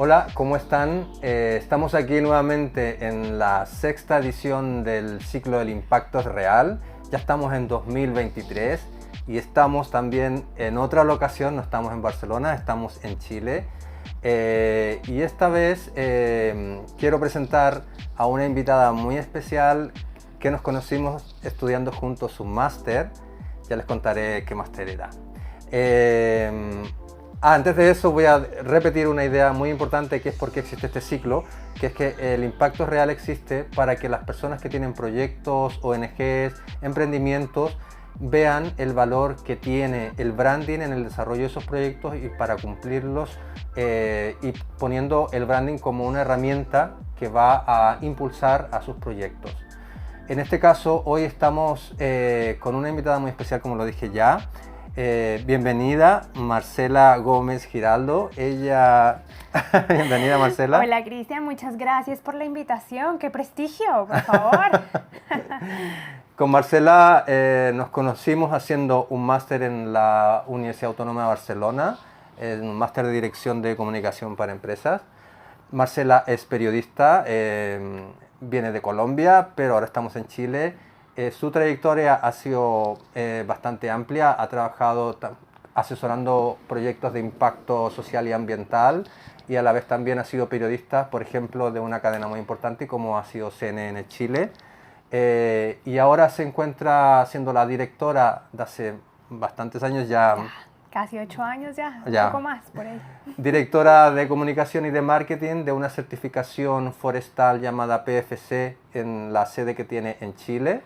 Hola, ¿cómo están? Estamos aquí nuevamente en la sexta edición del ciclo del impacto es real. Ya estamos en 2023 y estamos también en otra locación, no estamos en Barcelona, estamos en Chile. Y esta vez quiero presentar a una invitada muy especial que nos conocimos estudiando juntos un máster. Ya les contaré qué máster era. Antes de eso voy a repetir una idea muy importante, que es por qué existe este ciclo, que es que el impacto real existe para que las personas que tienen proyectos, ONGs, emprendimientos, vean el valor que tiene el branding en el desarrollo de esos proyectos y para cumplirlos, y poniendo el branding como una herramienta que va a impulsar a sus proyectos. En este caso, hoy estamos con una invitada muy especial, como lo dije ya. Bienvenida Marcela Gómez Giraldo. Bienvenida, Marcela. Hola, Cristian, muchas gracias por la invitación. ¡Qué prestigio, por favor! Con Marcela nos conocimos haciendo un máster en la Universidad Autónoma de Barcelona, un máster de Dirección de Comunicación para Empresas. Marcela es periodista, viene de Colombia, pero ahora estamos en Chile. Su trayectoria ha sido bastante amplia, ha trabajado asesorando proyectos de impacto social y ambiental y a la vez también ha sido periodista, por ejemplo, de una cadena muy importante como ha sido CNN Chile. Y ahora se encuentra siendo la directora de hace bastantes años ya. Casi 8 años ya, un poco más por ahí. Directora de comunicación y de marketing de una certificación forestal llamada PFC en la sede que tiene en Chile.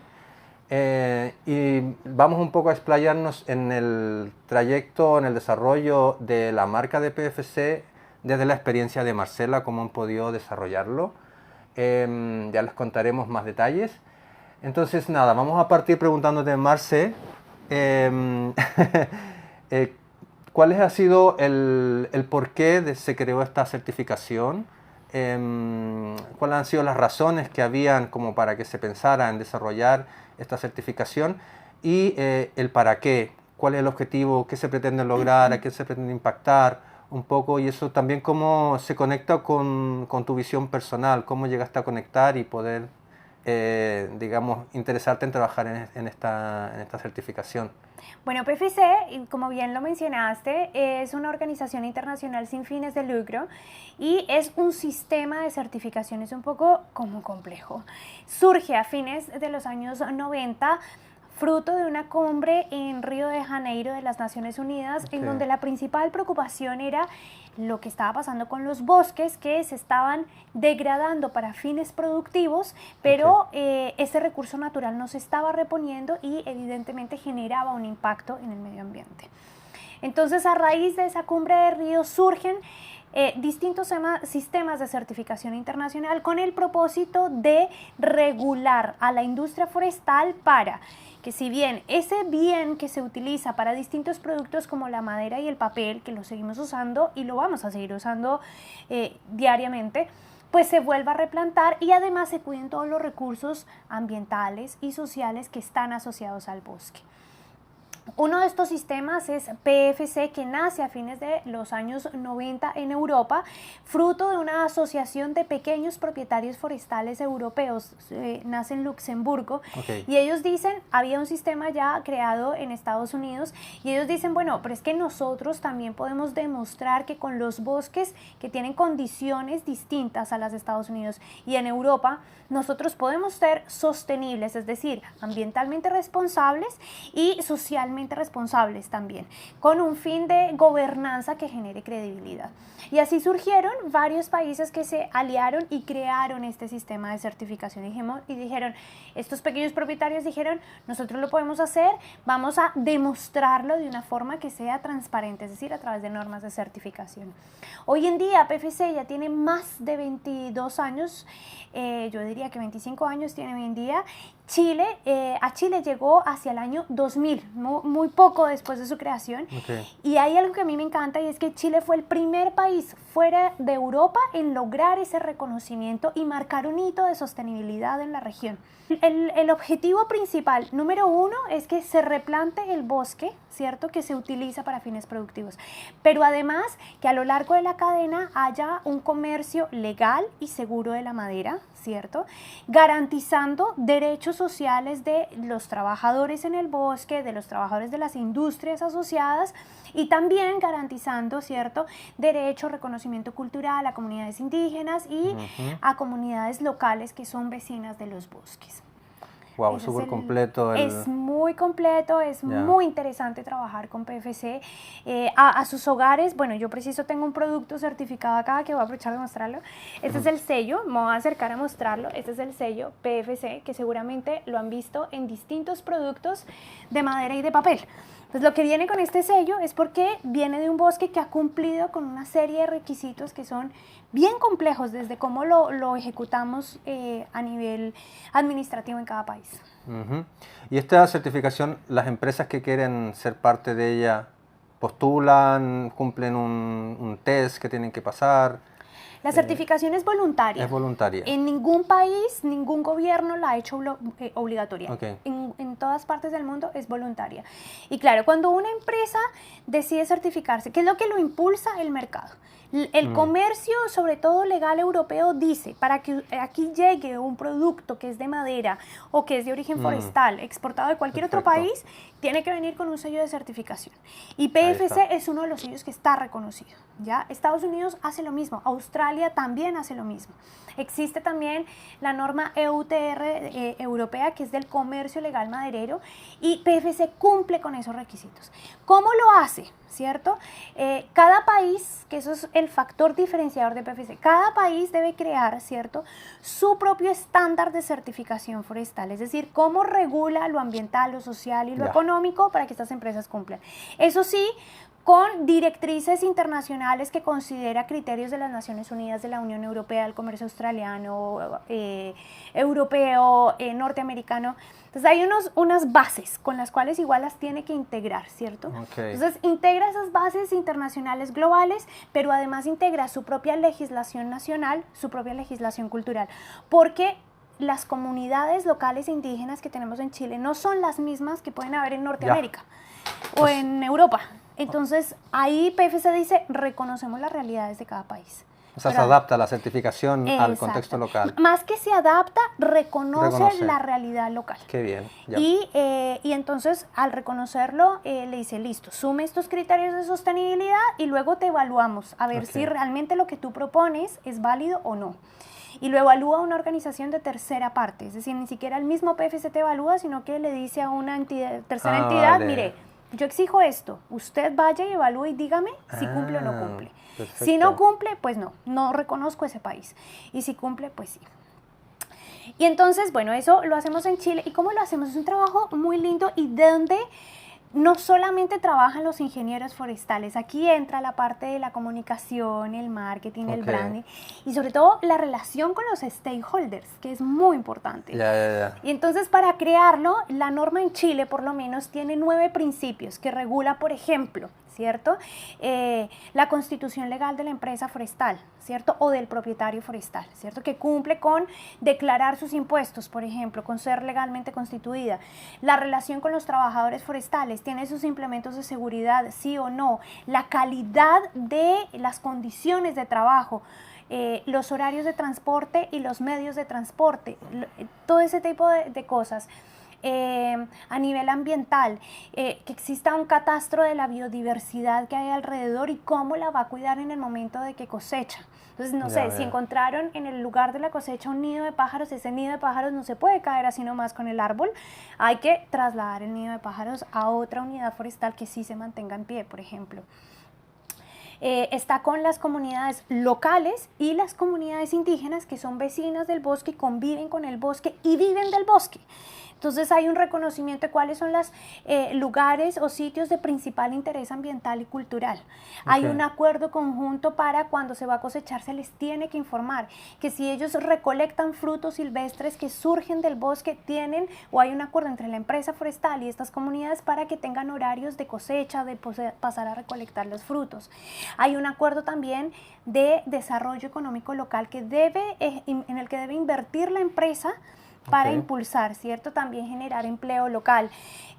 Y vamos un poco a explayarnos en el trayecto, en el desarrollo de la marca de PFC desde la experiencia de Marcela, cómo han podido desarrollarlo. Ya les contaremos más detalles. Entonces, nada, vamos a partir preguntándote, Marce, ¿cuál ha sido el porqué se creó esta certificación? ¿Cuáles han sido las razones que habían como para que se pensara en desarrollar esta certificación? Y el para qué, cuál es el objetivo, qué se pretende lograr, a qué se pretende impactar un poco, y eso también cómo se conecta con tu visión personal, cómo llegaste a conectar y poder, digamos, interesarte en trabajar en esta certificación. Bueno, PFC, como bien lo mencionaste, es una organización internacional sin fines de lucro y es un sistema de certificaciones un poco como complejo. Surge a fines de los años 90, fruto de una cumbre en Río de Janeiro de las Naciones Unidas, en donde la principal preocupación era lo que estaba pasando con los bosques, que se estaban degradando para fines productivos, pero ese recurso natural no se estaba reponiendo y evidentemente generaba un impacto en el medio ambiente. Entonces, a raíz de esa cumbre de Río surgen distintos sistemas de certificación internacional con el propósito de regular a la industria forestal para que, si bien ese bien que se utiliza para distintos productos como la madera y el papel, que lo seguimos usando y lo vamos a seguir usando diariamente, pues se vuelva a replantar y además se cuiden todos los recursos ambientales y sociales que están asociados al bosque. Uno de estos sistemas es PFC, que nace a fines de los años 90 en Europa, fruto de una asociación de pequeños propietarios forestales europeos, nace en Luxemburgo, y ellos dicen, había un sistema ya creado en Estados Unidos, y ellos dicen, bueno, pero es que nosotros también podemos demostrar que con los bosques que tienen condiciones distintas a las de Estados Unidos y en Europa, nosotros podemos ser sostenibles, es decir, ambientalmente responsables y socialmente responsables también, con un fin de gobernanza que genere credibilidad. Y así surgieron varios países que se aliaron y crearon este sistema de certificación y dijeron, estos pequeños propietarios dijeron, nosotros lo podemos hacer, vamos a demostrarlo de una forma que sea transparente, es decir, a través de normas de certificación. Hoy en día PFC ya tiene más de 22 años, yo diría que 25 años tiene hoy en día, A Chile llegó hacia el año 2000, muy poco después de su creación. Okay. Y hay algo que a mí me encanta y es que Chile fue el primer país fuera de Europa en lograr ese reconocimiento y marcar un hito de sostenibilidad en la región. El objetivo principal, número uno, es que se replante el bosque, ¿cierto?, que se utiliza para fines productivos. Pero además que a lo largo de la cadena haya un comercio legal y seguro de la madera, ¿cierto?, garantizando derechos sociales de los trabajadores en el bosque, de los trabajadores de las industrias asociadas y también garantizando, ¿cierto?, derecho, reconocimiento cultural a comunidades indígenas y a comunidades locales que son vecinas de los bosques. Wow, súper completo. Es muy completo, es muy interesante trabajar con PFC. A sus hogares, bueno, yo preciso tengo un producto certificado acá que voy a aprovechar de mostrarlo. Este es el sello, me voy a acercar a mostrarlo. Este es el sello PFC, que seguramente lo han visto en distintos productos de madera y de papel. Pues lo que viene con este sello es porque viene de un bosque que ha cumplido con una serie de requisitos que son bien complejos desde cómo lo ejecutamos a nivel administrativo en cada país. Y esta certificación, las empresas que quieren ser parte de ella, ¿postulan, cumplen un test que tienen que pasar? La certificación es voluntaria. Es voluntaria. En ningún país, ningún gobierno la ha hecho obligatoria. Okay. En todas partes del mundo es voluntaria. Y claro, cuando una empresa decide certificarse, ¿qué es lo que lo impulsa? El mercado. El comercio, sobre todo legal europeo, dice, para que aquí llegue un producto que es de madera o que es de origen forestal, exportado de cualquier otro país, tiene que venir con un sello de certificación. Y PFC es uno de los sellos que está reconocido, ¿ya? Estados Unidos hace lo mismo, Australia también hace lo mismo. Existe también la norma EUTR europea, que es del comercio legal maderero, y PFC cumple con esos requisitos. ¿Cómo lo hace? ¿Cierto? Cada país, que eso es el factor diferenciador de PFC, cada país debe crear, ¿cierto?, su propio estándar de certificación forestal, es decir, cómo regula lo ambiental, lo social y lo económico para que estas empresas cumplan. Eso sí, con directrices internacionales que considera criterios de las Naciones Unidas, de la Unión Europea, del comercio australiano, europeo, norteamericano. Entonces hay unas bases con las cuales igual las tiene que integrar, ¿cierto? Okay. Entonces integra esas bases internacionales globales, pero además integra su propia legislación nacional, su propia legislación cultural, porque las comunidades locales e indígenas que tenemos en Chile no son las mismas que pueden haber en Norteamérica o en Europa. Entonces, ahí PFC dice, reconocemos las realidades de cada país. O sea, se adapta la certificación al contexto local. Más que se adapta, reconoce la realidad local. Qué bien. Ya. Y entonces, al reconocerlo, le dice, listo, sume estos criterios de sostenibilidad y luego te evaluamos a ver si realmente lo que tú propones es válido o no. Y lo evalúa una organización de tercera parte, es decir, ni siquiera el mismo PFC te evalúa, sino que le dice a una tercera entidad, mire, yo exijo esto, usted vaya y evalúe y dígame si cumple o no cumple. Perfecto. Si no cumple, pues no reconozco ese país. Y si cumple, pues sí. Y entonces, bueno, eso lo hacemos en Chile. ¿Y cómo lo hacemos? Es un trabajo muy lindo y de donde no solamente trabajan los ingenieros forestales, aquí entra la parte de la comunicación, el marketing, el branding y sobre todo la relación con los stakeholders, que es muy importante. Y entonces para crearlo, la norma en Chile por lo menos tiene 9 principios que regula, por ejemplo, ¿cierto? La constitución legal de la empresa forestal, ¿cierto? O del propietario forestal, ¿cierto? Que cumple con declarar sus impuestos, por ejemplo, con ser legalmente constituida. La relación con los trabajadores forestales, tiene sus implementos de seguridad, sí o no. La calidad de las condiciones de trabajo, los horarios de transporte y los medios de transporte, todo ese tipo de cosas. A nivel ambiental, que exista un catastro de la biodiversidad que hay alrededor y cómo la va a cuidar en el momento de que cosecha. Entonces, no sé, si encontraron en el lugar de la cosecha un nido de pájaros, ese nido de pájaros no se puede caer así nomás con el árbol, hay que trasladar el nido de pájaros a otra unidad forestal que sí se mantenga en pie, por ejemplo. Está con las comunidades locales y las comunidades indígenas que son vecinas del bosque, conviven con el bosque y viven del bosque. Entonces hay un reconocimiento de cuáles son los lugares o sitios de principal interés ambiental y cultural. Hay un acuerdo conjunto para cuando se va a cosechar se les tiene que informar que si ellos recolectan frutos silvestres que surgen del bosque tienen o hay un acuerdo entre la empresa forestal y estas comunidades para que tengan horarios de cosecha, de pasar a recolectar los frutos. Hay un acuerdo también de desarrollo económico local que en el que debe invertir la empresa para impulsar, ¿cierto? También generar empleo local,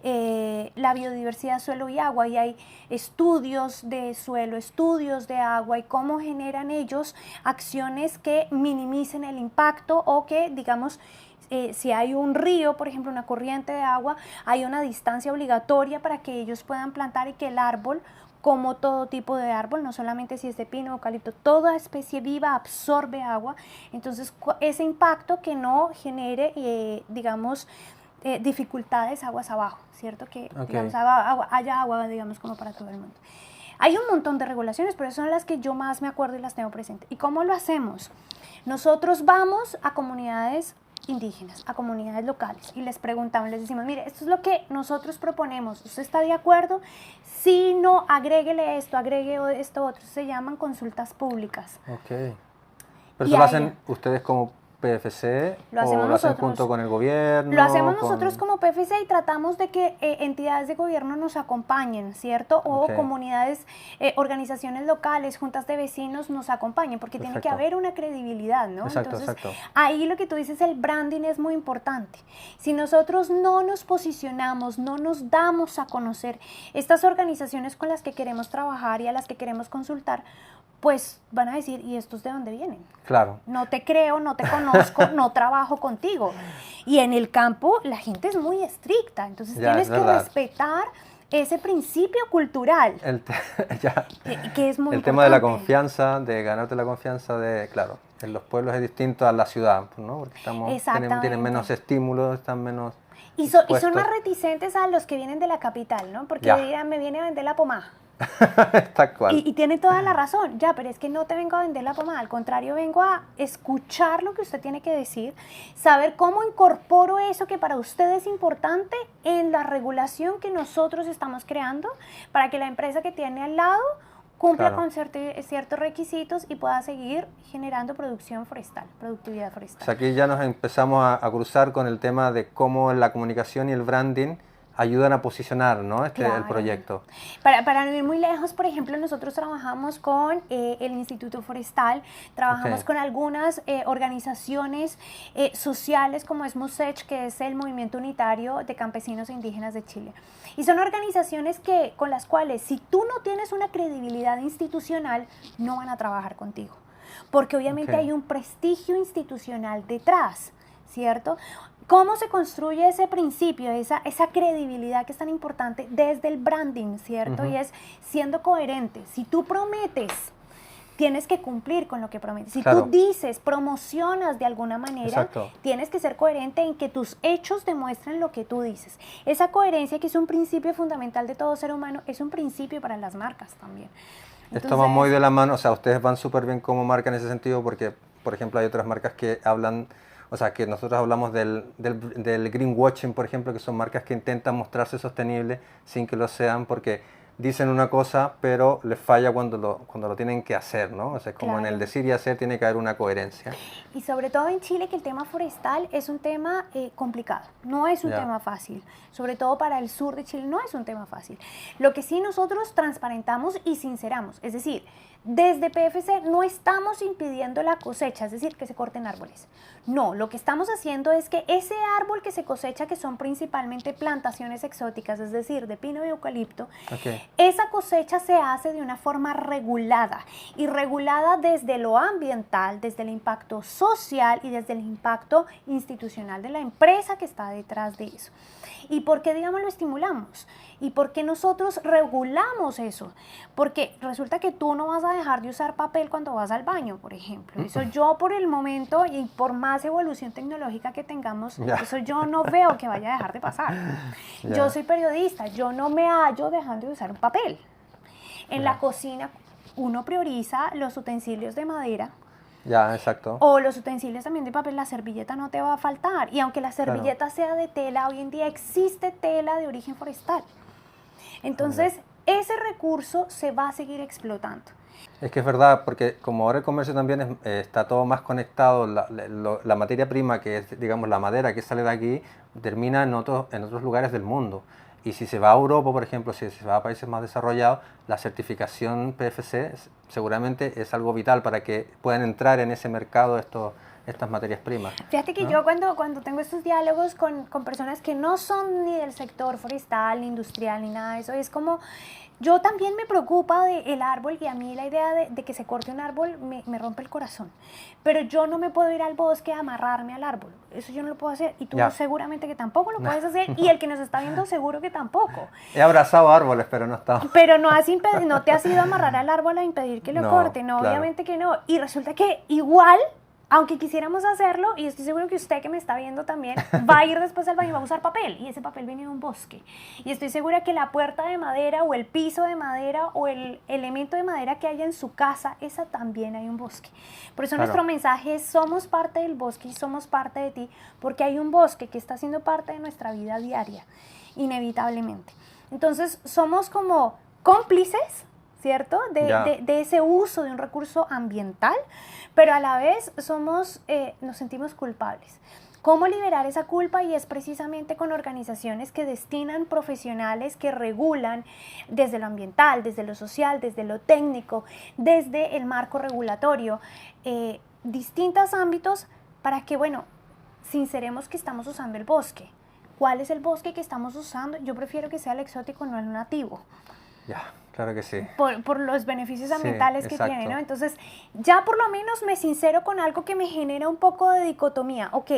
la biodiversidad, suelo y agua, y hay estudios de suelo, estudios de agua y cómo generan ellos acciones que minimicen el impacto o que, digamos, si hay un río, por ejemplo, una corriente de agua, hay una distancia obligatoria para que ellos puedan plantar y que el árbol, como todo tipo de árbol, no solamente si es de pino o eucalipto, toda especie viva absorbe agua, entonces ese impacto que no genere, digamos, dificultades aguas abajo, ¿cierto? Que digamos, haya agua, digamos, como para todo el mundo. Hay un montón de regulaciones, pero son las que yo más me acuerdo y las tengo presentes. ¿Y cómo lo hacemos? Nosotros vamos a comunidades indígenas, a comunidades locales y les preguntamos, les decimos, mire, esto es lo que nosotros proponemos, ¿usted está de acuerdo? Si no, agréguele esto, agregue esto otro, se llaman consultas públicas. Ok. ¿Pero eso lo hacen ustedes como PFC o lo hacen junto con el gobierno? Lo hacemos nosotros como PFC y tratamos de que entidades de gobierno nos acompañen, ¿cierto? O comunidades, organizaciones locales, juntas de vecinos nos acompañen, porque tiene que haber una credibilidad, ¿no? Entonces, ahí lo que tú dices, el branding es muy importante. Si nosotros no nos posicionamos, no nos damos a conocer, estas organizaciones con las que queremos trabajar y a las que queremos consultar, pues van a decir, ¿y estos de dónde vienen? Claro. No te creo, no te conozco, no trabajo contigo. Y en el campo la gente es muy estricta, entonces tienes que respetar ese principio cultural, que es muy importante. Tema de la confianza, de ganarte la confianza de, claro, en los pueblos es distinto a la ciudad, ¿no? Porque tienen menos estímulos, están menos... Y son más reticentes a los que vienen de la capital, ¿no? Porque dirán, me viene a vender la pomada. Tal cual. Y tiene toda la razón, pero es que no te vengo a vender la pomada, al contrario, vengo a escuchar lo que usted tiene que decir, saber cómo incorporo eso que para usted es importante en la regulación que nosotros estamos creando para que la empresa que tiene al lado cumpla con ciertos requisitos y pueda seguir generando producción forestal, productividad forestal. O sea, aquí ya nos empezamos a cruzar con el tema de cómo la comunicación y el branding ayudan a posicionar, ¿no? el proyecto. Para no ir muy lejos, por ejemplo, nosotros trabajamos con el Instituto Forestal, trabajamos con algunas organizaciones sociales como es MUSECH, que es el Movimiento Unitario de Campesinos e Indígenas de Chile. Y son organizaciones con las cuales, si tú no tienes una credibilidad institucional, no van a trabajar contigo. Porque obviamente hay un prestigio institucional detrás, ¿cierto? ¿Cómo se construye ese principio, esa credibilidad que es tan importante desde el branding, ¿cierto? Y es siendo coherente. Si tú prometes, tienes que cumplir con lo que prometes. Si tú dices, promocionas de alguna manera, tienes que ser coherente en que tus hechos demuestren lo que tú dices. Esa coherencia, que es un principio fundamental de todo ser humano, es un principio para las marcas también. Entonces, esto va muy de la mano, o sea, ustedes van súper bien como marca en ese sentido porque, por ejemplo, hay otras marcas que hablan... O sea, que nosotros hablamos del greenwashing, por ejemplo, que son marcas que intentan mostrarse sostenibles sin que lo sean, porque dicen una cosa, pero les falla cuando lo tienen que hacer, ¿no? O sea, como en el decir y hacer tiene que haber una coherencia. Y sobre todo en Chile, que el tema forestal es un tema complicado, no es un tema fácil. Sobre todo para el sur de Chile no es un tema fácil. Lo que sí nosotros transparentamos y sinceramos, es decir, desde PFC no estamos impidiendo la cosecha, es decir, que se corten árboles. No, lo que estamos haciendo es que ese árbol que se cosecha, que son principalmente plantaciones exóticas, es decir, de pino y eucalipto, esa cosecha se hace de una forma regulada, y regulada desde lo ambiental, desde el impacto social y desde el impacto institucional de la empresa que está detrás de eso. ¿Y por qué, digamos, lo estimulamos? ¿Y por qué nosotros regulamos eso? Porque resulta que tú no vas a dejar de usar papel cuando vas al baño, por ejemplo. Eso yo por el momento, y por más evolución tecnológica que tengamos, eso yo no veo que vaya a dejar de pasar. Yo soy periodista, yo no me hallo dejando de usar un papel. En la cocina uno prioriza los utensilios de madera, Ya, exacto. O los utensilios también de papel, la servilleta no te va a faltar. Y aunque la servilleta sea de tela, hoy en día existe tela de origen forestal. Entonces, ese recurso se va a seguir explotando. Es que es verdad, porque como ahora el comercio también está todo más conectado, la materia prima, que es, digamos, la madera que sale de aquí, termina en otros lugares del mundo. Y si se va a Europa, por ejemplo, si se va a países más desarrollados, la certificación PFC seguramente es algo vital para que puedan entrar en ese mercado estas materias primas. Fíjate que, ¿no?, yo cuando tengo estos diálogos con personas que no son ni del sector forestal, ni industrial, ni nada de eso, es como, yo también me preocupa del árbol, y a mí la idea de que se corte un árbol me rompe el corazón. Pero yo no me puedo ir al bosque a amarrarme al árbol. Eso yo no lo puedo hacer. Y tú seguramente que tampoco lo puedes hacer. Y el que nos está viendo seguro que tampoco. He abrazado árboles, pero no estaba. Pero no te has ido a amarrar al árbol a impedir que lo corte. No, claro, obviamente que no. Y resulta que igual, aunque quisiéramos hacerlo, y estoy seguro que usted que me está viendo también, va a ir después al baño y va a usar papel, y ese papel viene de un bosque. Y estoy segura que la puerta de madera, o el piso de madera, o el elemento de madera que haya en su casa, esa también hay un bosque. Por eso nuestro mensaje es: somos parte del bosque y somos parte de ti, porque hay un bosque que está siendo parte de nuestra vida diaria, inevitablemente. Entonces somos como cómplices, ¿cierto?, de ese uso de un recurso ambiental, pero a la vez nos sentimos culpables. ¿Cómo liberar esa culpa? Y es precisamente con organizaciones que destinan profesionales que regulan desde lo ambiental, desde lo social, desde lo técnico, desde el marco regulatorio, distintos ámbitos para que, sinceremos que estamos usando el bosque. ¿Cuál es el bosque que estamos usando? Yo prefiero que sea el exótico, no el nativo. Ya, claro que sí. Por los beneficios ambientales que tiene, ¿no? Entonces, ya por lo menos me sincero con algo que me genera un poco de dicotomía. Ok,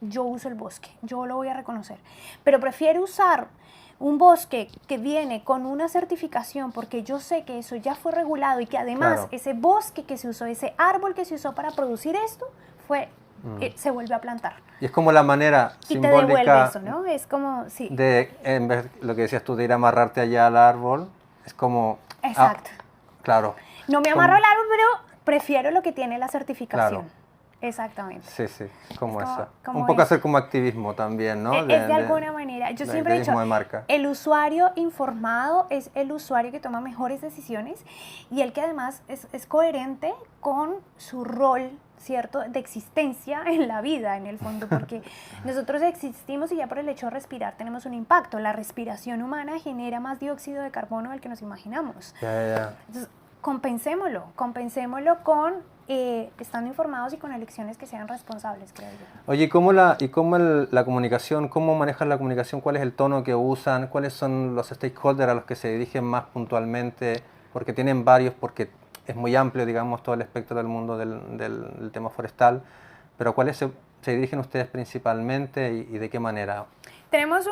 yo uso el bosque, yo lo voy a reconocer, pero prefiero usar un bosque que viene con una certificación, porque yo sé que eso ya fue regulado y que además ese bosque que se usó, ese árbol que se usó para producir esto, se vuelve a plantar. Y es como la manera y simbólica, te devuelve eso, ¿no? Es como, sí. En vez de lo que decías tú de ir a amarrarte allá al árbol, es como... Exacto. Claro. No me amarro al árbol, pero prefiero lo que tiene la certificación. Claro. Exactamente. Sí, como eso. Un poco hacer como activismo también, ¿no? Es de alguna manera. Yo siempre he dicho, el usuario informado es el usuario que toma mejores decisiones, y el que además es coherente con su rol, ¿cierto?, de existencia en la vida, en el fondo, porque nosotros existimos y ya por el hecho de respirar tenemos un impacto. La respiración humana genera más dióxido de carbono del que nos imaginamos. Entonces, compensémoslo con estando informados y con elecciones que sean responsables, creo yo. Oye, ¿y cómo la comunicación, cómo manejan la comunicación? ¿Cuál es el tono que usan? ¿Cuáles son los stakeholders a los que se dirigen más puntualmente? Porque tienen varios, porque es muy amplio, digamos, todo el espectro del mundo del tema forestal, pero ¿cuáles se dirigen ustedes principalmente y de qué manera? Tenemos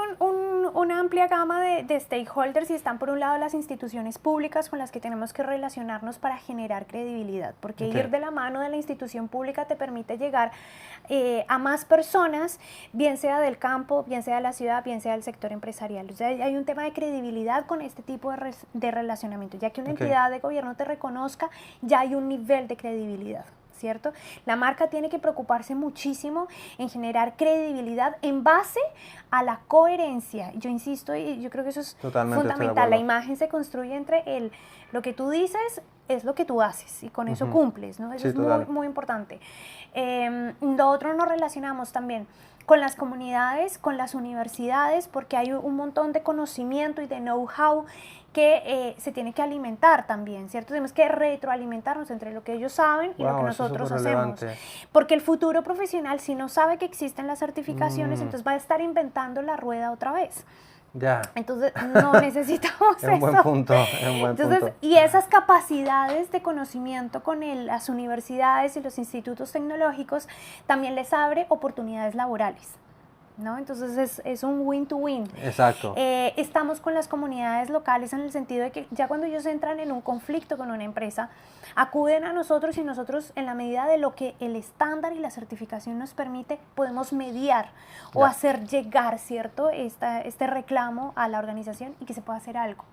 una amplia gama de stakeholders, y están por un lado las instituciones públicas con las que tenemos que relacionarnos para generar credibilidad, porque ir de la mano de la institución pública te permite llegar a más personas, bien sea del campo, bien sea de la ciudad, bien sea del sector empresarial. O sea, hay un tema de credibilidad con este tipo de relacionamiento, ya que una entidad de gobierno te reconozca, ya hay un nivel de credibilidad, ¿cierto? La marca tiene que preocuparse muchísimo en generar credibilidad en base a la coherencia. Yo insisto, y yo creo que eso es fundamental. La imagen se construye entre lo que tú dices es lo que tú haces, y con eso cumples, ¿no? Eso es muy, muy importante. Lo otro, nos relacionamos también con las comunidades, con las universidades, porque hay un montón de conocimiento y de know-how que se tiene que alimentar también, ¿cierto? Tenemos que retroalimentarnos entre lo que ellos saben y lo que nosotros hacemos. Porque el futuro profesional, si no sabe que existen las certificaciones, entonces va a estar inventando la rueda otra vez. Entonces no necesitamos eso. Es un buen punto, punto. Y esas capacidades de conocimiento con las universidades y los institutos tecnológicos también les abre oportunidades laborales, ¿no? Entonces es un win-to-win. Exacto. Estamos con las comunidades locales en el sentido de que ya cuando ellos entran en un conflicto con una empresa, acuden a nosotros, y nosotros, en la medida de lo que el estándar y la certificación nos permite, podemos mediar o hacer llegar, ¿cierto?, este reclamo a la organización, y que se pueda hacer algo.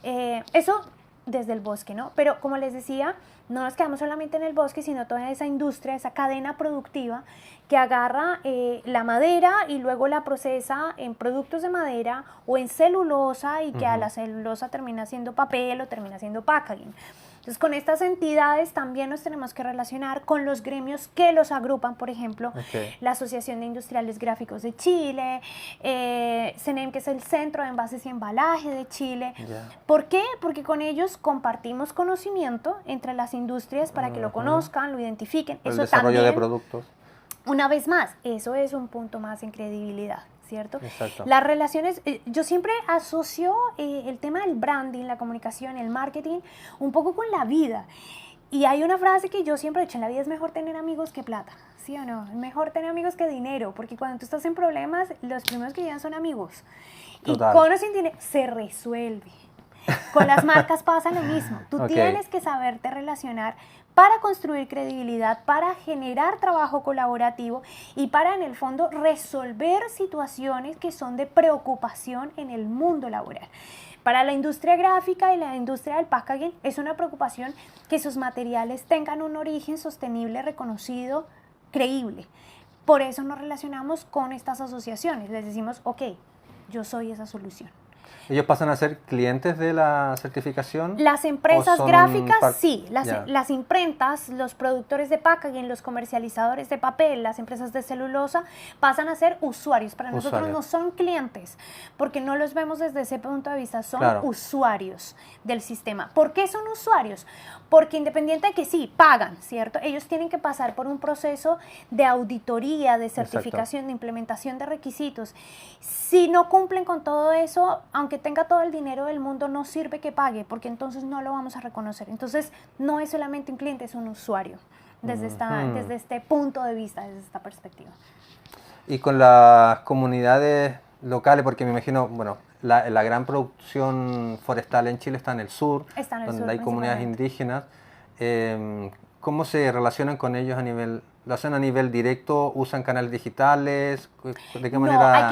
Eso desde el bosque, ¿no? Pero como les decía, no nos quedamos solamente en el bosque, sino toda esa industria, esa cadena productiva que agarra la madera y luego la procesa en productos de madera o en celulosa y que a la celulosa termina siendo papel o termina siendo packaging. Entonces, con estas entidades también nos tenemos que relacionar con los gremios que los agrupan, por ejemplo, la Asociación de Industriales Gráficos de Chile, CENEM, que es el Centro de Envases y Embalaje de Chile. ¿Por qué? Porque con ellos compartimos conocimiento entre las industrias para que lo conozcan, lo identifiquen. El desarrollo también, de productos. Una vez más, eso es un punto más en credibilidad, ¿cierto? Exacto. Las relaciones, yo siempre asocio el tema del branding, la comunicación, el marketing, un poco con la vida. Y hay una frase que yo siempre he dicho, en la vida es mejor tener amigos que plata, ¿sí o no? Es mejor tener amigos que dinero, porque cuando tú estás en problemas, los primeros que llegan son amigos. Total. Y con o sin dinero se resuelve. Con las marcas pasa lo mismo. Tú tienes que saberte relacionar para construir credibilidad, para generar trabajo colaborativo y para, en el fondo, resolver situaciones que son de preocupación en el mundo laboral. Para la industria gráfica y la industria del packaging es una preocupación que sus materiales tengan un origen sostenible, reconocido, creíble. Por eso nos relacionamos con estas asociaciones. Les decimos, ok, yo soy esa solución. ¿Ellos pasan a ser clientes de la certificación? Las empresas gráficas, sí. Las imprentas, los productores de packaging, los comercializadores de papel, las empresas de celulosa, pasan a ser usuarios. Para nosotros no son clientes, porque no los vemos desde ese punto de vista, son usuarios del sistema. ¿Por qué son usuarios? Porque independiente de que sí, pagan, ¿cierto? Ellos tienen que pasar por un proceso de auditoría, de certificación, de implementación de requisitos. Si no cumplen con todo eso, aunque tenga todo el dinero del mundo, no sirve que pague, porque entonces no lo vamos a reconocer. Entonces, no es solamente un cliente, es un usuario, desde este punto de vista, desde esta perspectiva. Y con las comunidades locales, porque me imagino, bueno, la gran producción forestal en Chile está en el sur, donde hay comunidades indígenas. ¿Cómo se relacionan con ellos a nivel, lo hacen a nivel directo, usan canales digitales? ¿De qué manera? No,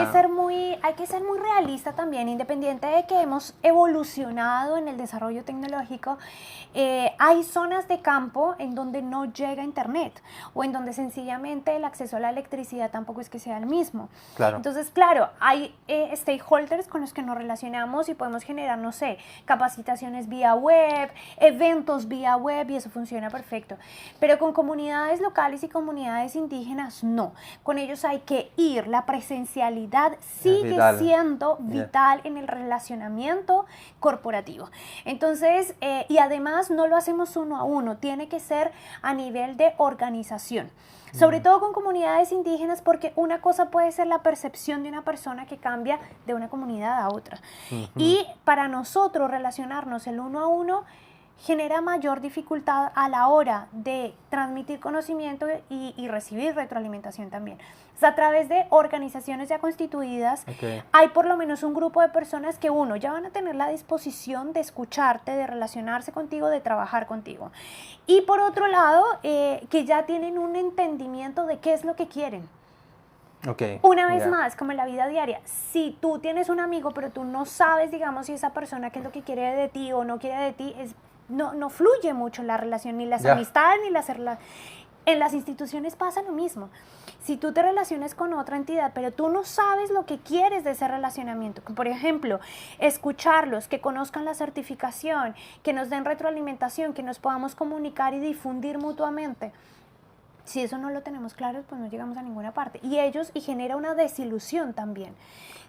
hay que ser muy realista también, independiente de que hemos evolucionado en el desarrollo tecnológico, hay zonas de campo en donde no llega internet o en donde sencillamente el acceso a la electricidad tampoco es que sea el mismo. Claro. Entonces, claro, hay stakeholders con los que nos relacionamos y podemos generar, no sé, capacitaciones vía web, eventos vía web y eso funciona perfecto. Pero con comunidades locales y comunidades indígenas, no. Con ellos hay que ir. La presencialidad sigue siendo vital en el relacionamiento corporativo. Entonces, y además no lo hacemos uno a uno, tiene que ser a nivel de organización. Sobre todo con comunidades indígenas, porque una cosa puede ser la percepción de una persona que cambia de una comunidad a otra. Y para nosotros relacionarnos el uno a uno genera mayor dificultad a la hora de transmitir conocimiento y recibir retroalimentación también. O sea, a través de organizaciones ya constituidas, hay por lo menos un grupo de personas que ya van a tener la disposición de escucharte, de relacionarse contigo, de trabajar contigo. Y por otro lado, que ya tienen un entendimiento de qué es lo que quieren. Una vez más, como en la vida diaria, si tú tienes un amigo, pero tú no sabes, digamos, si esa persona qué es lo que quiere de ti o no quiere de ti, no fluye mucho la relación, ni las amistades, ni en las instituciones pasa lo mismo. Si tú te relacionas con otra entidad, pero tú no sabes lo que quieres de ese relacionamiento, por ejemplo, escucharlos, que conozcan la certificación, que nos den retroalimentación, que nos podamos comunicar y difundir mutuamente. Si eso no lo tenemos claro, pues no llegamos a ninguna parte. Y genera una desilusión también.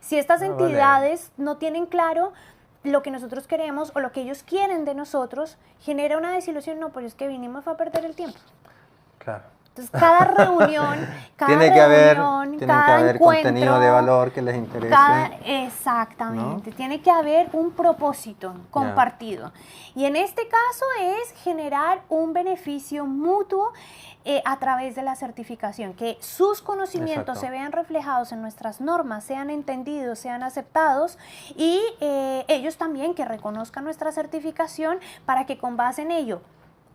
Si estas entidades no tienen claro lo que nosotros queremos o lo que ellos quieren de nosotros, genera una desilusión. No, pues es que vinimos a perder el tiempo. Claro. Entonces, cada reunión, tiene que haber encuentro, contenido de valor que les interese. Exactamente. ¿No? Tiene que haber un propósito compartido. Y en este caso es generar un beneficio mutuo a través de la certificación, que sus conocimientos se vean reflejados en nuestras normas, sean entendidos, sean aceptados y ellos también que reconozcan nuestra certificación para que con base en ello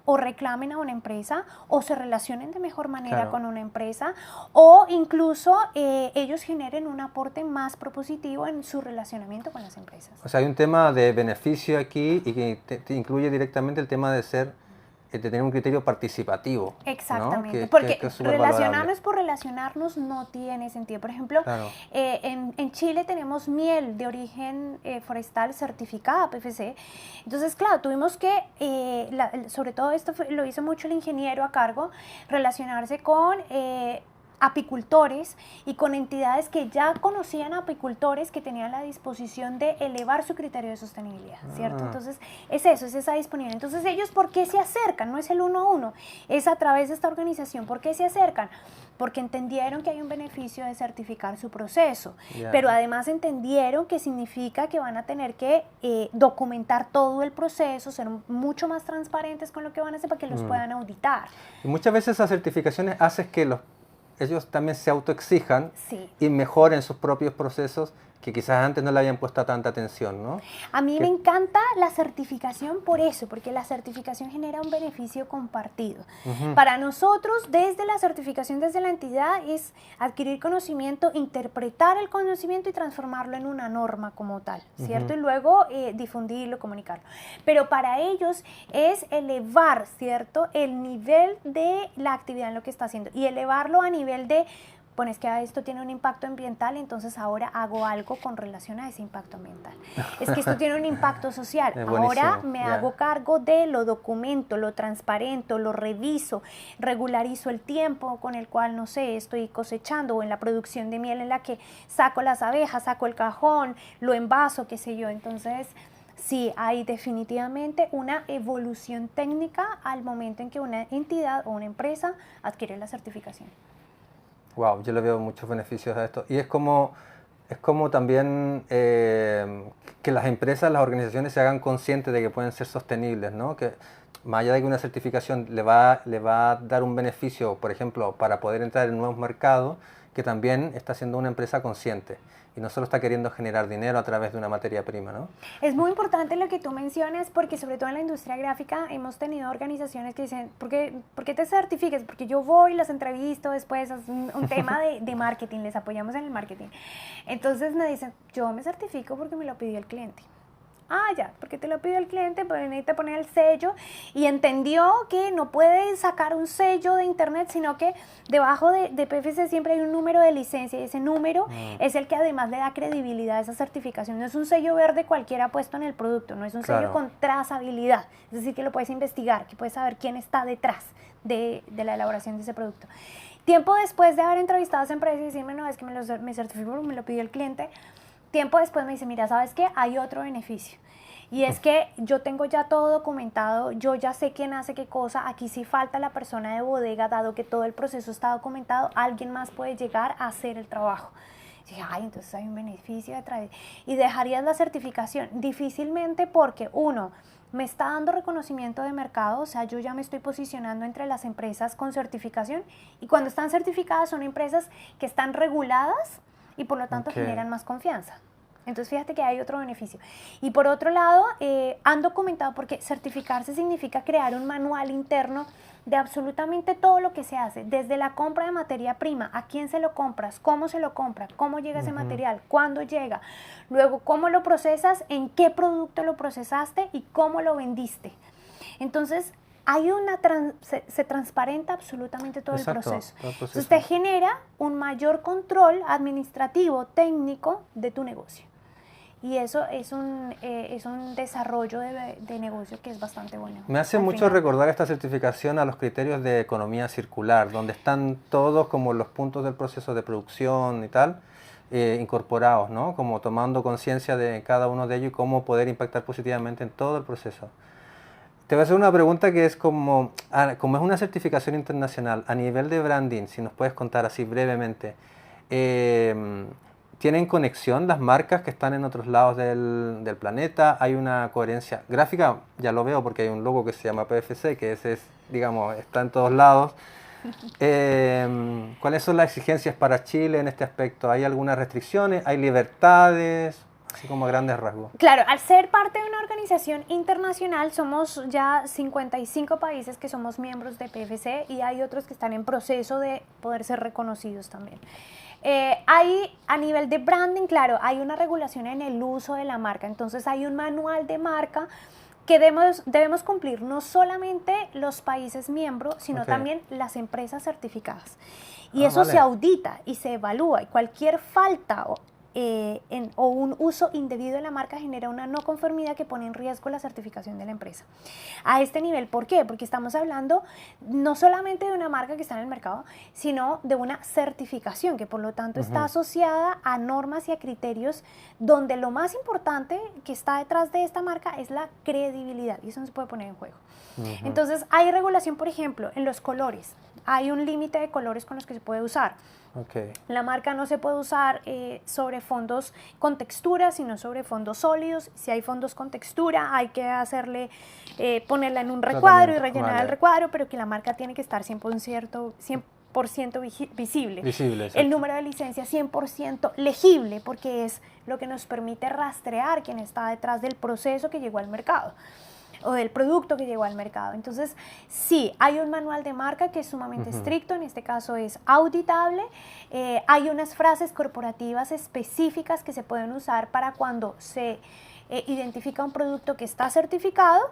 o reclamen a una empresa o se relacionen de mejor manera Claro. con una empresa o incluso ellos generen un aporte más propositivo en su relacionamiento con las empresas. O sea, hay un tema de beneficio aquí y que te incluye directamente el tema de tener un criterio participativo, ¿no? Exactamente, porque que es súper valorable. relacionarnos por relacionarnos no tiene sentido. Por ejemplo, Claro. en Chile tenemos miel de origen forestal certificada PFC. Entonces, claro, tuvimos que, sobre todo esto lo hizo mucho el ingeniero a cargo, relacionarse con apicultores y con entidades que ya conocían apicultores que tenían la disposición de elevar su criterio de sostenibilidad, ¿cierto? Entonces, es eso, es esa disponibilidad. Entonces, ellos, ¿por qué se acercan? No es el uno a uno, es a través de esta organización. ¿Por qué se acercan? Porque entendieron que hay un beneficio de certificar su proceso, pero además entendieron que significa que van a tener que documentar todo el proceso, ser mucho más transparentes con lo que van a hacer para que los puedan auditar. Y muchas veces esas certificaciones hacen que ellos también se autoexijan Sí. y mejoren sus propios procesos que quizás antes no le habían puesto tanta atención, ¿no? A mí me encanta la certificación por eso, porque la certificación genera un beneficio compartido. Para nosotros, desde la certificación, desde la entidad, es adquirir conocimiento, interpretar el conocimiento y transformarlo en una norma como tal, ¿cierto? Y luego difundirlo, comunicarlo. Pero para ellos es elevar, ¿cierto?, el nivel de la actividad en lo que está haciendo y elevarlo a nivel de, bueno, es que esto tiene un impacto ambiental, entonces ahora hago algo con relación a ese impacto ambiental. Es que esto tiene un impacto social, ahora me hago cargo de lo documento, lo transparento, lo reviso, regularizo el tiempo con el cual, no sé, estoy cosechando o en la producción de miel en la que saco las abejas, saco el cajón, lo envaso, qué sé yo. Entonces, sí, hay definitivamente una evolución técnica al momento en que una entidad o una empresa adquiere la certificación. Wow, yo le veo muchos beneficios a esto. Y es como también que las empresas, las organizaciones se hagan conscientes de que pueden ser sostenibles, ¿no? Que más allá de que una certificación le va a dar un beneficio, por ejemplo, para poder entrar en nuevos mercados, que también está siendo una empresa consciente y no solo está queriendo generar dinero a través de una materia prima, ¿no? Es muy importante lo que tú mencionas porque sobre todo en la industria gráfica hemos tenido organizaciones que dicen, ¿por qué te certificas? Porque yo voy, las entrevisto, después es un tema de marketing, les apoyamos en el marketing. Entonces me dicen, yo me certifico porque me lo pidió el cliente. Ah, ya, porque te lo pidió el cliente, pues necesita poner el sello y entendió que no puede sacar un sello de internet, sino que debajo de PFC siempre hay un número de licencia y ese número es el que además le da credibilidad a esa certificación. No es un sello verde cualquiera puesto en el producto, no es un sello con trazabilidad, es decir, que lo puedes investigar, que puedes saber quién está detrás de la elaboración de ese producto. Tiempo después de haber entrevistado a esa empresa y decirme, no, es que me certifico porque me lo pidió el cliente, tiempo después me dice, mira, ¿sabes qué? Hay otro beneficio. Y es que yo tengo ya todo documentado, yo ya sé quién hace qué cosa, aquí sí falta la persona de bodega, dado que todo el proceso está documentado, alguien más puede llegar a hacer el trabajo. Y dije, ay, entonces hay un beneficio detrás. Y dejarías la certificación difícilmente porque, uno, me está dando reconocimiento de mercado, o sea, yo ya me estoy posicionando entre las empresas con certificación y cuando están certificadas son empresas que están reguladas y por lo tanto generan más confianza. Entonces fíjate que hay otro beneficio. Y por otro lado, han documentado, porque certificarse significa crear un manual interno de absolutamente todo lo que se hace, desde la compra de materia prima, a quién se lo compras, cómo se lo compra, cómo llega ese material, cuándo llega, luego cómo lo procesas, en qué producto lo procesaste y cómo lo vendiste. Entonces, hay se transparenta absolutamente todo el proceso. Entonces te genera un mayor control administrativo, técnico de tu negocio. Y eso es un desarrollo de negocio que es bastante bueno. Me hace mucho recordar esta certificación a los criterios de economía circular, donde están todos como los puntos del proceso de producción y tal, incorporados, ¿no? Como tomando conciencia de cada uno de ellos y cómo poder impactar positivamente en todo el proceso. Te voy a hacer una pregunta que es como es una certificación internacional, a nivel de branding, si nos puedes contar así brevemente, ¿tienen conexión las marcas que están en otros lados del planeta? ¿Hay una coherencia gráfica? Ya lo veo porque hay un logo que se llama PFC, que ese digamos, está en todos lados. ¿Cuáles son las exigencias para Chile en este aspecto? ¿Hay algunas restricciones? ¿Hay libertades? Así como a grandes rasgos. Claro, al ser parte de una organización internacional, somos ya 55 países que somos miembros de PFC y hay otros que están en proceso de poder ser reconocidos también. Hay, a nivel de branding, claro, hay una regulación en el uso de la marca, entonces hay un manual de marca que debemos cumplir no solamente los países miembros, sino también las empresas certificadas. Y eso se audita y se evalúa, y cualquier falta o un uso indebido de la marca genera una no conformidad que pone en riesgo la certificación de la empresa. A este nivel, ¿por qué? Porque estamos hablando no solamente de una marca que está en el mercado, sino de una certificación que por lo tanto está asociada a normas y a criterios donde lo más importante que está detrás de esta marca es la credibilidad y eso no se puede poner en juego. Entonces hay regulación, por ejemplo, en los colores. Hay un límite de colores con los que se puede usar. La marca no se puede usar sobre fondos con textura, sino sobre fondos sólidos. Si hay fondos con textura, hay que ponerla en un recuadro y rellenar el recuadro, pero que la marca tiene que estar 100% visible. El número de licencia 100% legible, porque es lo que nos permite rastrear quién está detrás del proceso que llegó al mercado o del producto que llegó al mercado. Entonces, sí, hay un manual de marca que es sumamente estricto, en este caso es auditable, hay unas frases corporativas específicas que se pueden usar para cuando se identifica un producto que está certificado,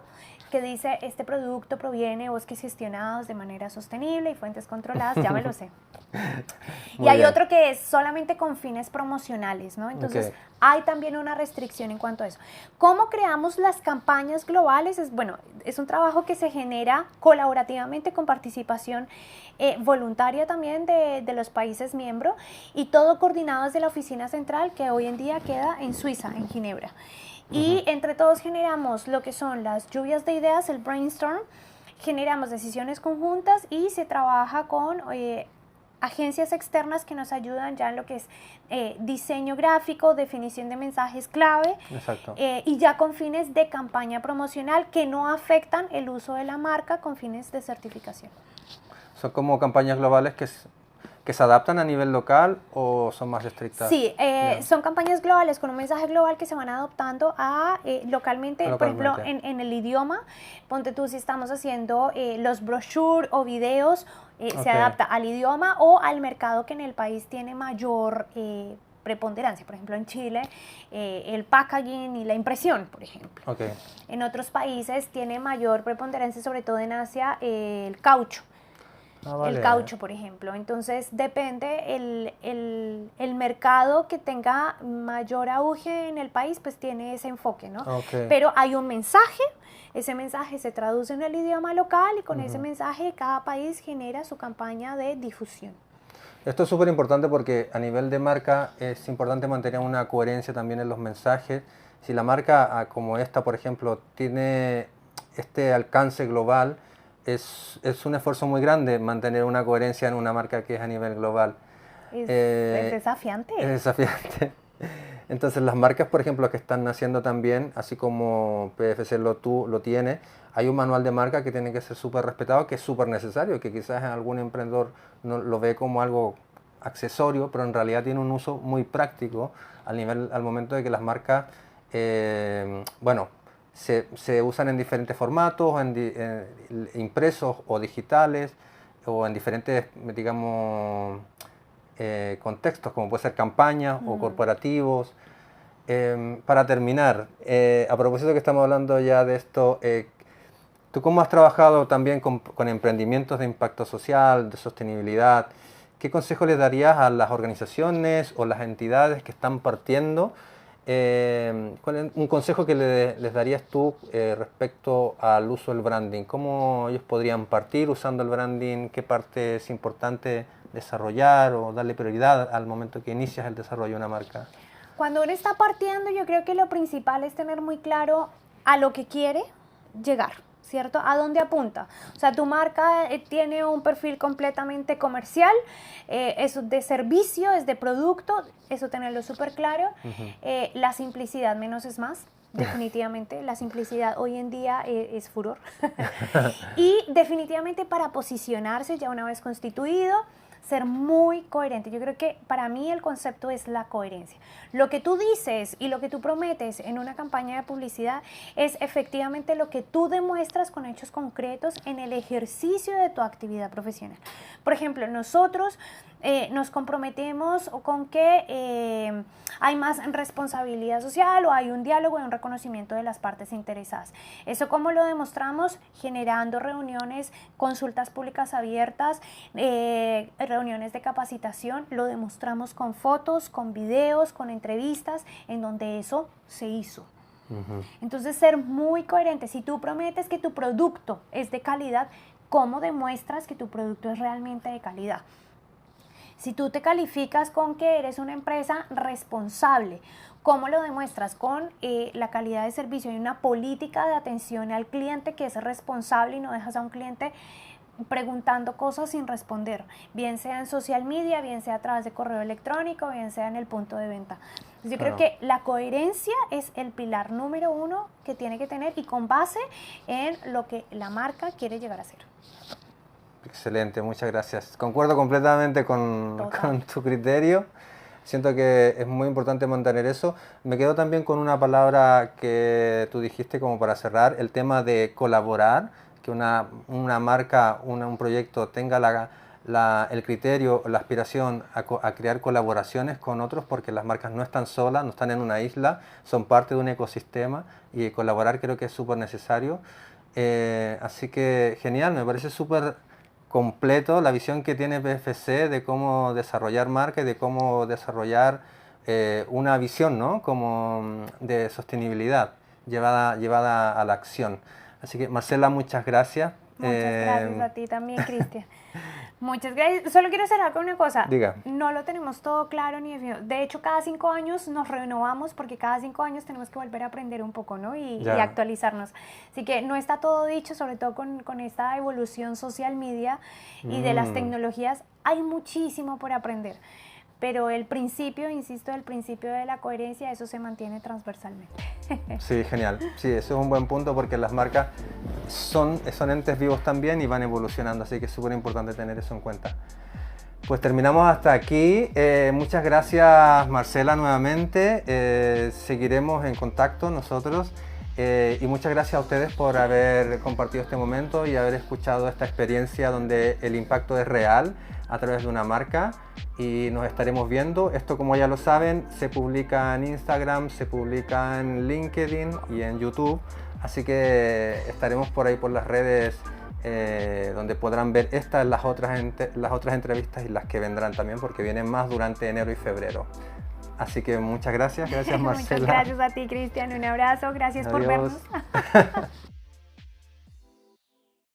que dice, este producto proviene de bosques gestionados de manera sostenible y fuentes controladas, ya me lo sé. Y hay otro que es solamente con fines promocionales, ¿no? Entonces, hay también una restricción en cuanto a eso. ¿Cómo creamos las campañas globales? Es un trabajo que se genera colaborativamente con participación voluntaria también de los países miembros y todo coordinado desde la oficina central que hoy en día queda en Suiza, en Ginebra. Y entre todos generamos lo que son las lluvias de ideas, el brainstorm, generamos decisiones conjuntas y se trabaja con agencias externas que nos ayudan ya en lo que es diseño gráfico, definición de mensajes clave y ya con fines de campaña promocional que no afectan el uso de la marca con fines de certificación. ¿Son como campañas globales que se adaptan a nivel local o son más estrictas? Sí, son campañas globales con un mensaje global que se van adoptando localmente, por ejemplo, en el idioma. Ponte tú, si estamos haciendo los brochures o videos, se adapta al idioma o al mercado que en el país tiene mayor preponderancia. Por ejemplo, en Chile, el packaging y la impresión, por ejemplo. En otros países tiene mayor preponderancia, sobre todo en Asia, el caucho. El caucho, por ejemplo. Entonces, depende el mercado que tenga mayor auge en el país, pues tiene ese enfoque, ¿no? Pero hay un mensaje, ese mensaje se traduce en el idioma local y con ese mensaje cada país genera su campaña de difusión. Esto es súper importante porque a nivel de marca es importante mantener una coherencia también en los mensajes. Si la marca como esta, por ejemplo, tiene este alcance global, es un esfuerzo muy grande mantener una coherencia en una marca que es a nivel global. Es desafiante. Es desafiante. Entonces las marcas, por ejemplo, que están naciendo también, así como PFC lo tiene, hay un manual de marca que tiene que ser súper respetado, que es súper necesario, que quizás algún emprendedor no lo ve como algo accesorio, pero en realidad tiene un uso muy práctico al momento de que las marcas, se usan en diferentes formatos, impresos o digitales, o en diferentes, digamos, contextos, como puede ser campañas o corporativos. Para terminar, a propósito que estamos hablando ya de esto, ¿tú cómo has trabajado también con emprendimientos de impacto social, de sostenibilidad? ¿Qué consejo les darías a las organizaciones o las entidades que están partiendo? Un consejo que les darías tú respecto al uso del branding. ¿Cómo ellos podrían partir usando el branding? ¿Qué parte es importante desarrollar o darle prioridad al momento que inicias el desarrollo de una marca? Cuando uno está partiendo, yo creo que lo principal es tener muy claro a lo que quiere llegar, ¿cierto? ¿A dónde apunta? O sea, tu marca tiene un perfil completamente comercial, es de servicio, es de producto, eso tenerlo súper claro. La simplicidad, menos es más, definitivamente. La simplicidad hoy en día es furor. Y definitivamente para posicionarse ya una vez constituido, ser muy coherente. Yo creo que para mí el concepto es la coherencia. Lo que tú dices y lo que tú prometes en una campaña de publicidad es efectivamente lo que tú demuestras con hechos concretos en el ejercicio de tu actividad profesional. Por ejemplo, nosotros nos comprometemos con que hay más responsabilidad social o hay un diálogo y un reconocimiento de las partes interesadas. ¿Eso cómo lo demostramos? Generando reuniones, consultas públicas abiertas, reuniones de capacitación. Lo demostramos con fotos, con videos, con entrevistas, en donde eso se hizo. Entonces, ser muy coherente. Si tú prometes que tu producto es de calidad, ¿cómo demuestras que tu producto es realmente de calidad? Si tú te calificas con que eres una empresa responsable, ¿cómo lo demuestras? Con la calidad de servicio. Hay una política de atención al cliente que es responsable y no dejas a un cliente preguntando cosas sin responder, bien sea en social media, bien sea a través de correo electrónico, bien sea en el punto de venta. Entonces, yo creo que la coherencia es el pilar número 1 que tiene que tener y con base en lo que la marca quiere llegar a ser. Excelente, muchas gracias. Concuerdo completamente con tu criterio. Siento que es muy importante mantener eso. Me quedo también con una palabra que tú dijiste como para cerrar, el tema de colaborar, que una marca, un proyecto tenga el criterio, la aspiración a crear colaboraciones con otros, porque las marcas no están solas, no están en una isla, son parte de un ecosistema y colaborar creo que es súper necesario. Así que genial, me parece súper completo la visión que tiene PFC de cómo desarrollar marca y de cómo desarrollar una visión, ¿no? Como de sostenibilidad llevada a la acción. Así que Marcela, muchas gracias. Muchas gracias a ti también, Cristian. Muchas gracias. Solo quiero cerrar con una cosa. Diga. No lo tenemos todo claro ni definido. De hecho, cada 5 años nos renovamos porque cada 5 años tenemos que volver a aprender un poco, ¿no? Y actualizarnos. Así que no está todo dicho, sobre todo con esta evolución social media y de las tecnologías. Hay muchísimo por aprender. Pero el principio, insisto, el principio de la coherencia, eso se mantiene transversalmente. Sí, genial. Sí, eso es un buen punto porque las marcas son entes vivos también y van evolucionando, así que es súper importante tener eso en cuenta. Pues terminamos hasta aquí. Muchas gracias, Marcela, nuevamente. Seguiremos en contacto nosotros. Y muchas gracias a ustedes por haber compartido este momento y haber escuchado esta experiencia donde el impacto es real a través de una marca, y nos estaremos viendo. Esto, como ya lo saben, se publica en Instagram, se publica en LinkedIn y en YouTube, así que estaremos por ahí por las redes donde podrán ver estas, las otras entrevistas y las que vendrán también, porque vienen más durante enero y febrero. Así que muchas gracias Marcela. Muchas gracias a ti, Cristian, un abrazo, gracias por vernos.